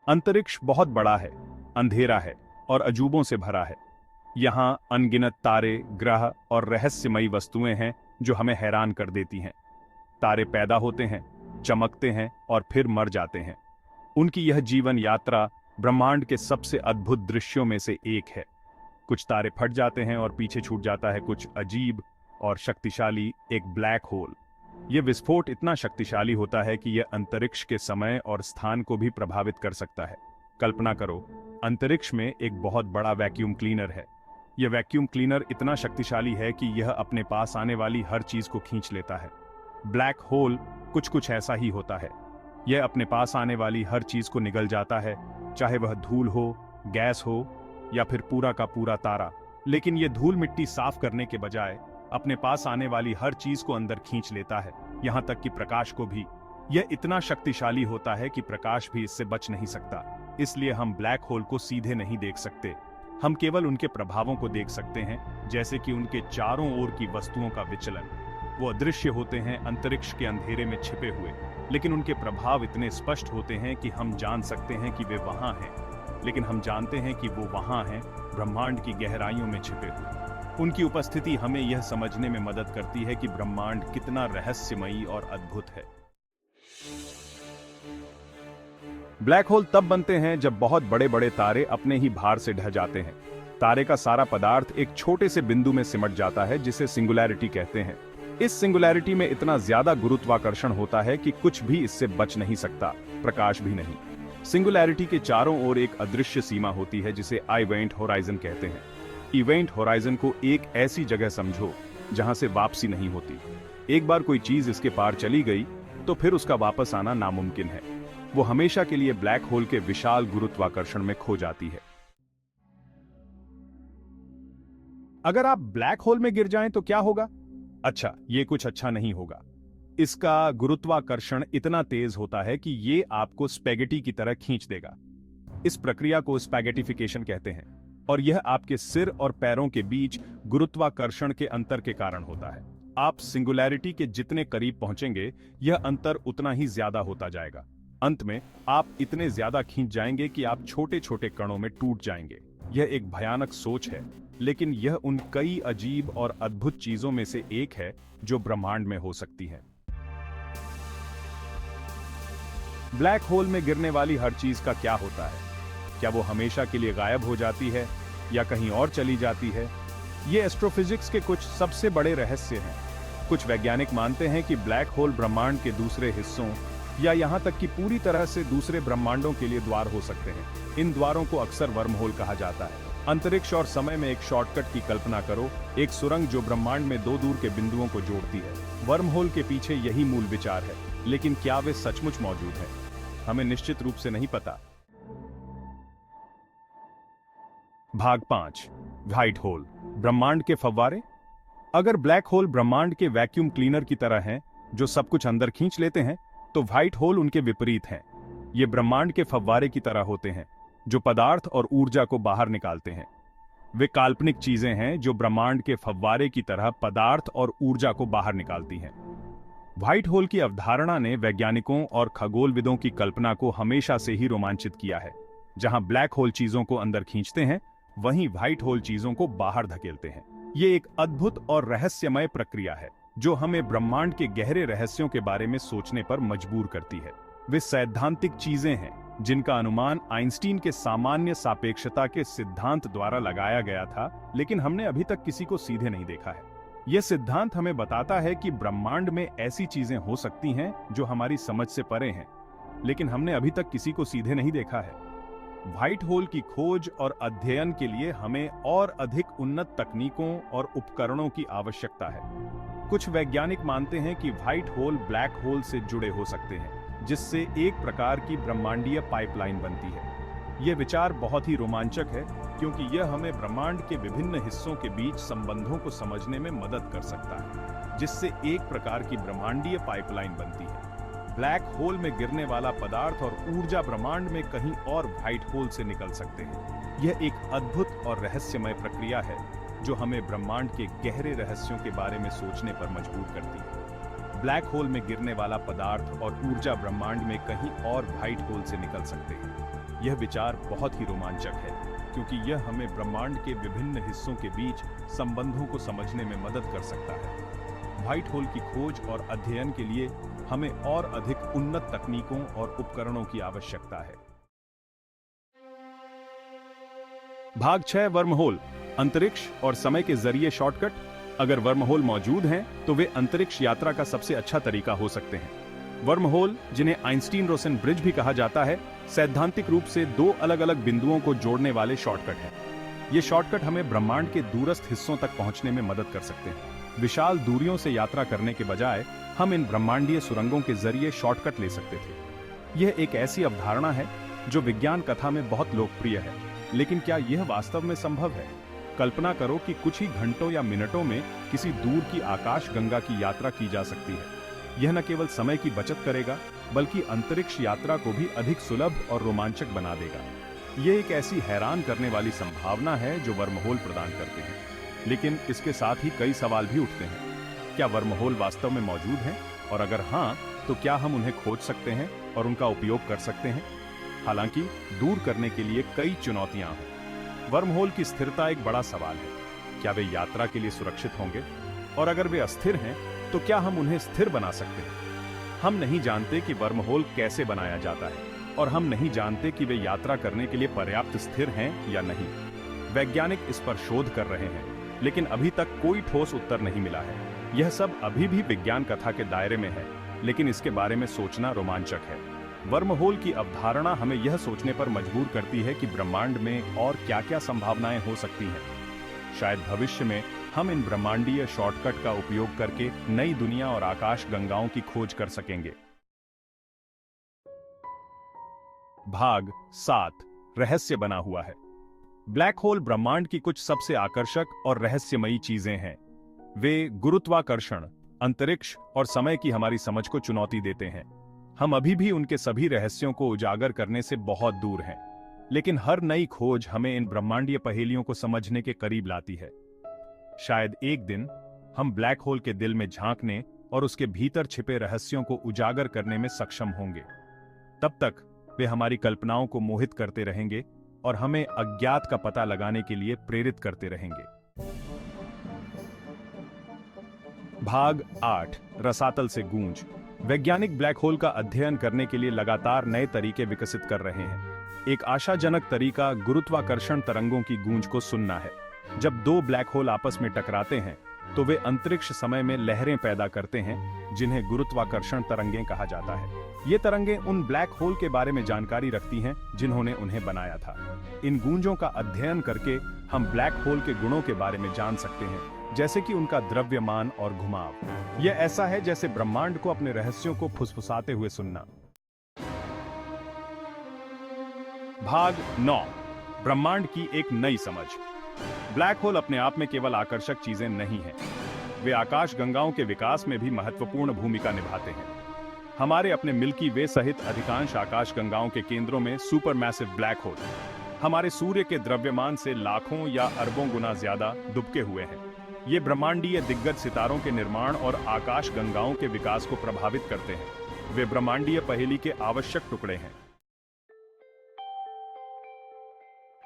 अंतरिक्ष बहुत बड़ा है, अंधेरा है और अजूबों से भरा है। यहाँ अनगिनत तारे, ग्रह और रहस्यमयी वस्तुएं हैं जो हमें हैरान कर देती हैं। तारे पैदा होते हैं, चमकते हैं और फिर मर जाते हैं। उनकी यह जीवन यात्रा ब्रह्मांड के सबसे अद्भुत दृश्यों में से एक है। कुछ तारे फट जाते हैं और पीछे छूट जाता है कुछ अजीब और शक्तिशाली एक ब्लैक होल। यह विस्फोट इतना शक्तिशाली होता है कि यह अंतरिक्ष के समय और स्थान को भी प्रभावित कर सकता है। कल्पना करो, अंतरिक्ष में एक बहुत बड़ा वैक्यूम क्लीनर है। यह वैक्यूम क्लीनर इतना शक्तिशाली है कि यह अपने पास आने वाली हर चीज को खींच लेता है। ब्लैक होल कुछ ऐसा ही होता है। यह अपने पास आने वाली हर चीज को निगल जाता है, चाहे वह धूल हो, गैस हो या फिर पूरा का पूरा तारा। लेकिन यह धूल मिट्टी साफ करने के बजाय अपने पास आने वाली हर चीज को अंदर खींच लेता है, यहां तक कि प्रकाश को भी। यह इतना शक्तिशाली होता है कि प्रकाश भी इससे बच नहीं सकता। इसलिए हम ब्लैक होल को सीधे नहीं देख सकते, हम केवल उनके प्रभावों को देख सकते हैं, जैसे कि उनके चारों ओर की वस्तुओं का विचलन। वो अदृश्य होते हैं, अंतरिक्ष के अंधेरे में छिपे हुए, लेकिन उनके प्रभाव इतने स्पष्ट होते हैं कि हम जान सकते हैं कि वे वहां हैं। लेकिन हम जानते हैं कि वो वहां हैं, ब्रह्मांड की गहराइयों में छिपे हुए। उनकी उपस्थिति हमें यह समझने में मदद करती है कि ब्रह्मांड कितना रहस्यमयी और अद्भुत है। ब्लैक होल तब बनते हैं जब बहुत बड़े बड़े तारे अपने ही भार से ढह जाते हैं। तारे का सारा पदार्थ एक छोटे से बिंदु में सिमट जाता है, जिसे सिंगुलैरिटी कहते हैं। इस सिंगुलैरिटी में इतना ज्यादा गुरुत्वाकर्षण होता है कि कुछ भी इससे बच नहीं सकता, प्रकाश भी नहीं। सिंगुलैरिटी के चारों ओर एक अदृश्य सीमा होती है, जिसे इवेंट होराइजन कहते हैं। इवेंट होराइजन को एक ऐसी जगह समझो जहां से वापसी नहीं होती। एक बार कोई चीज इसके पार चली गई तो फिर उसका वापस आना नामुमकिन है। वो हमेशा के लिए ब्लैक होल के विशाल गुरुत्वाकर्षण में खो जाती है। अगर आप ब्लैक होल में गिर जाएं तो क्या होगा? अच्छा, ये कुछ अच्छा नहीं होगा। इसका गुरुत्वाकर्षण इतना तेज होता है कि ये आपको स्पैगेटी की तरह खींच देगा। इस प्रक्रिया को स्पैगेटिफिकेशन कहते हैं, और यह आपके सिर और पैरों के बीच गुरुत्वाकर्षण के अंतर के कारण होता है। आप सिंगुलैरिटी के जितने करीब पहुंचेंगे, यह अंतर उतना ही ज्यादा होता जाएगा। अंत में आप इतने ज्यादा खींच जाएंगे कि आप छोटे छोटे कणों में टूट जाएंगे। यह एक भयानक सोच है, लेकिन यह उन कई अजीब और अद्भुत चीजों में से एक है जो ब्रह्मांड में हो सकती है। ब्लैक होल में गिरने वाली हर चीज का क्या होता है? क्या वो हमेशा के लिए गायब हो जाती है या कहीं और चली जाती है? ये एस्ट्रोफिजिक्स के कुछ सबसे बड़े रहस्य हैं। कुछ वैज्ञानिक मानते हैं कि ब्लैक होल ब्रह्मांड के दूसरे हिस्सों या यहां तक कि पूरी तरह से दूसरे ब्रह्मांडों के लिए द्वार हो सकते हैं। इन द्वारों को अक्सर वर्म होल कहा जाता है। अंतरिक्ष और समय में एक शॉर्टकट की कल्पना करो, एक सुरंग जो ब्रह्मांड में दो दूर के बिंदुओं को जोड़ती है। वर्म होल के पीछे यही मूल विचार है, लेकिन क्या वे सचमुच मौजूद हैं? हमें निश्चित रूप से नहीं पता। भाग 5, व्हाइट होल, ब्रह्मांड के फव्वारे। अगर ब्लैक होल ब्रह्मांड के वैक्यूम क्लीनर की तरह हैं, जो सब कुछ अंदर खींच लेते हैं, तो व्हाइट होल उनके विपरीत हैं। ये ब्रह्मांड के फव्वारे की तरह होते हैं, जो पदार्थ और ऊर्जा को बाहर निकालते हैं। वे काल्पनिक चीजें हैं जो ब्रह्मांड के फव्वारे की तरह पदार्थ और ऊर्जा को बाहर निकालती हैं। व्हाइट होल की अवधारणा ने वैज्ञानिकों और खगोलविदों की कल्पना को हमेशा से ही रोमांचित किया है। जहां ब्लैक होल चीजों को अंदर खींचते हैं, वहीं व्हाइट होल चीजों को बाहर धकेलते हैं। ये एक अद्भुत और रहस्यमय प्रक्रिया है जो हमें ब्रह्मांड के गहरे रहस्यों के बारे में सोचने पर मजबूर करती है। वे सैद्धांतिक चीजें हैं जिनका अनुमान आइंस्टीन के सामान्य सापेक्षता के सिद्धांत द्वारा लगाया गया था, लेकिन हमने अभी तक किसी को सीधे नहीं देखा है। यह सिद्धांत हमें बताता है कि ब्रह्मांड में ऐसी चीजें हो सकती हैं जो हमारी समझ से परे हैं, लेकिन हमने अभी तक किसी को सीधे नहीं देखा है। व्हाइट होल की खोज और अध्ययन के लिए हमें और अधिक उन्नत तकनीकों और उपकरणों की आवश्यकता है। कुछ वैज्ञानिक मानते हैं कि व्हाइट होल ब्लैक होल से जुड़े हो सकते हैं, जिससे एक प्रकार की ब्रह्मांडीय पाइपलाइन बनती है। यह विचार बहुत ही रोमांचक है, क्योंकि यह हमें ब्रह्मांड के विभिन्न हिस्सों के बीच संबंधों को समझने में मदद कर सकता है, जिससे एक प्रकार की ब्रह्मांडीय पाइपलाइन बनती है। ब्लैक होल में गिरने वाला पदार्थ और ऊर्जा ब्रह्मांड में कहीं और व्हाइट होल से निकल सकते हैं। यह एक अद्भुत और रहस्यमय प्रक्रिया है जो हमें ब्रह्मांड के गहरे रहस्यों के बारे में सोचने पर मजबूर करती है। ब्लैक होल में गिरने वाला पदार्थ और ऊर्जा ब्रह्मांड में कहीं और व्हाइट होल से निकल सकते हैं। यह विचार बहुत ही रोमांचक है, क्योंकि यह हमें ब्रह्मांड के विभिन्न हिस्सों के बीच संबंधों को समझने में मदद कर सकता है। व्हाइट होल की खोज और अध्ययन के लिए हमें और अधिक उन्नत तकनीकों और उपकरणों की आवश्यकता है। भाग 6 वर्महोल, अंतरिक्ष और समय के जरिए शॉर्टकट। अगर वर्महोल मौजूद हैं, तो वे अंतरिक्ष यात्रा का सबसे अच्छा तरीका हो सकते हैं। वर्महोल, जिन्हें आइंस्टीन-रोसेन ब्रिज भी कहा जाता है, सैद्धांतिक रूप से दो अलग-अलग बिंदुओं को जोड़ने वाले शॉर्टकट हैं। ये शॉर्टकट हमें ब्रह्मांड के दूरस्थ हिस्सों तक पहुंचने में मदद कर सकते हैं। विशाल दूरियों से यात्रा करने के बजाय हम इन ब्रह्मांडीय सुरंगों के जरिए शॉर्टकट ले सकते थे। यह एक ऐसी अवधारणा है जो विज्ञान कथा में बहुत लोकप्रिय है, लेकिन क्या यह वास्तव में संभव है? कल्पना करो कि कुछ ही घंटों या मिनटों में किसी दूर की आकाश गंगा की यात्रा की जा सकती है। यह न केवल समय की बचत करेगा, बल्कि अंतरिक्ष यात्रा को भी अधिक सुलभ और रोमांचक बना देगा। यह एक ऐसी हैरान करने वाली संभावना है जो वर्महोल प्रदान करते हैं, लेकिन इसके साथ ही कई सवाल भी उठते हैं। क्या वर्महोल वास्तव में मौजूद हैं? और अगर हाँ, तो क्या हम उन्हें खोज सकते हैं और उनका उपयोग कर सकते हैं? हालांकि दूर करने के लिए कई चुनौतियां हैं। वर्महोल की स्थिरता एक बड़ा सवाल है। क्या वे यात्रा के लिए सुरक्षित होंगे? और अगर वे अस्थिर हैं, तो क्या हम उन्हें स्थिर बना सकते हैं? हम नहीं जानते कि वर्महोल कैसे बनाया जाता है, और हम नहीं जानते कि वे यात्रा करने के लिए पर्याप्त स्थिर हैं या नहीं। वैज्ञानिक इस पर शोध कर रहे हैं, लेकिन अभी तक कोई ठोस उत्तर नहीं मिला है। यह सब अभी भी विज्ञान कथा के दायरे में है, लेकिन इसके बारे में सोचना रोमांचक है। वर्महोल की अवधारणा हमें यह सोचने पर मजबूर करती है कि ब्रह्मांड में और क्या-क्या संभावनाएं हो सकती हैं। शायद भविष्य में हम इन ब्रह्मांडीय शॉर्टकट का उपयोग करके नई दुनिया और आकाश गंगाओं की खोज कर सकेंगे। भाग 7, रहस्य बना हुआ है। ब्लैक होल ब्रह्मांड की कुछ सबसे आकर्षक और रहस्यमयी चीजें हैं। वे गुरुत्वाकर्षण, अंतरिक्ष और समय की हमारी समझ को चुनौती देते हैं। हम अभी भी उनके सभी रहस्यों को उजागर करने से बहुत दूर हैं, लेकिन हर नई खोज हमें इन ब्रह्मांडीय पहेलियों को समझने के करीब लाती है। शायद एक दिन हम ब्लैक होल के दिल में झांकने और उसके भीतर छिपे रहस्यों को उजागर करने में सक्षम होंगे। तब तक वे हमारी कल्पनाओं को मोहित करते रहेंगे और हमें अज्ञात का पता लगाने के लिए प्रेरित करते रहेंगे। भाग 8, रसातल से गूंज। वैज्ञानिक ब्लैक होल का अध्ययन करने के लिए लगातार नए तरीके विकसित कर रहे हैं। एक आशाजनक तरीका गुरुत्वाकर्षण तरंगों की गूंज को सुनना है। जब दो ब्लैक होल आपस में टकराते हैं, तो वे अंतरिक्ष समय में लहरें पैदा करते हैं, जिन्हें गुरुत्वाकर्षण तरंगें कहा जाता है। ये तरंगें उन ब्लैक होल के बारे में जानकारी रखती हैं जिन्होंने उन्हें बनाया था। इन गूंजों का अध्ययन करके हम ब्लैक होल के गुणों के बारे में जान सकते हैं, जैसे कि उनका द्रव्यमान और घुमाव। यह ऐसा है जैसे ब्रह्मांड को अपने रहस्यों को फुसफुसाते हुए सुनना। भाग 9, ब्रह्मांड की एक नई समझ। ब्लैक होल अपने आप में केवल आकर्षक चीजें नहीं हैं, वे आकाश गंगाओं के विकास में भी महत्वपूर्ण भूमिका निभाते हैं। हमारे अपने मिल्की वे सहित अधिकांश आकाश गंगाओं के केंद्रों में सुपरमैसिव ब्लैक होल हमारे सूर्य के द्रव्यमान से लाखों या अरबों गुना ज्यादा दुबके हुए हैं। ये ब्रह्मांडीय दिग्गज सितारों के निर्माण और आकाश गंगाओं के विकास को प्रभावित करते हैं। वे ब्रह्मांडीय पहेली के आवश्यक टुकड़े हैं।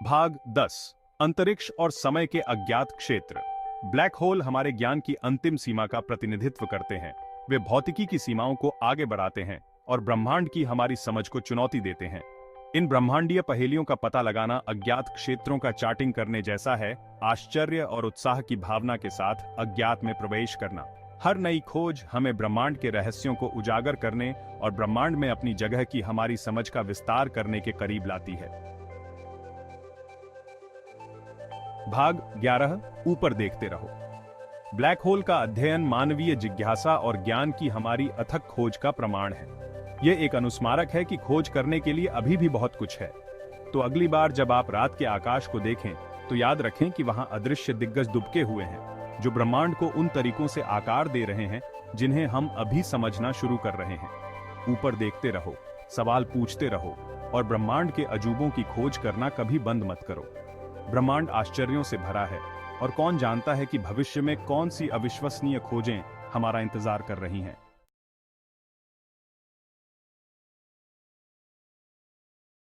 भाग 10, अंतरिक्ष और समय के अज्ञात क्षेत्र। ब्लैक होल हमारे ज्ञान की अंतिम सीमा का प्रतिनिधित्व करते हैं। वे भौतिकी की सीमाओं को आगे बढ़ाते हैं और ब्रह्मांड की हमारी समझ को चुनौती देते हैं। इन ब्रह्मांडीय पहेलियों का पता लगाना अज्ञात क्षेत्रों का चार्टिंग करने जैसा है, आश्चर्य और उत्साह की भावना के साथ अज्ञात में प्रवेश करना। हर नई खोज हमें ब्रह्मांड के रहस्यों को उजागर करने और ब्रह्मांड में अपनी जगह की हमारी समझ का विस्तार करने के करीब लाती है। भाग 11, ऊपर देखते रहो। ब्लैक होल का अध्ययन मानवीय जिज्ञासा और ज्ञान की हमारी अथक खोज का प्रमाण है। यह एक अनुस्मारक है कि खोज करने के लिए अभी भी बहुत कुछ है। तो अगली बार जब आप रात के आकाश को देखें, तो याद रखें कि वहां अदृश्य दिग्गज दुबके हुए हैं, जो ब्रह्मांड को उन तरीकों से आकार दे रहे हैं जिन्हें हम अभी समझना शुरू कर रहे हैं। ऊपर देखते रहो, सवाल पूछते रहो और ब्रह्मांड के अजूबों की खोज करना कभी बंद मत करो। ब्रह्मांड आश्चर्यों से भरा है और कौन जानता है कि भविष्य में कौन सी अविश्वसनीय खोजें हमारा इंतजार कर रही हैं।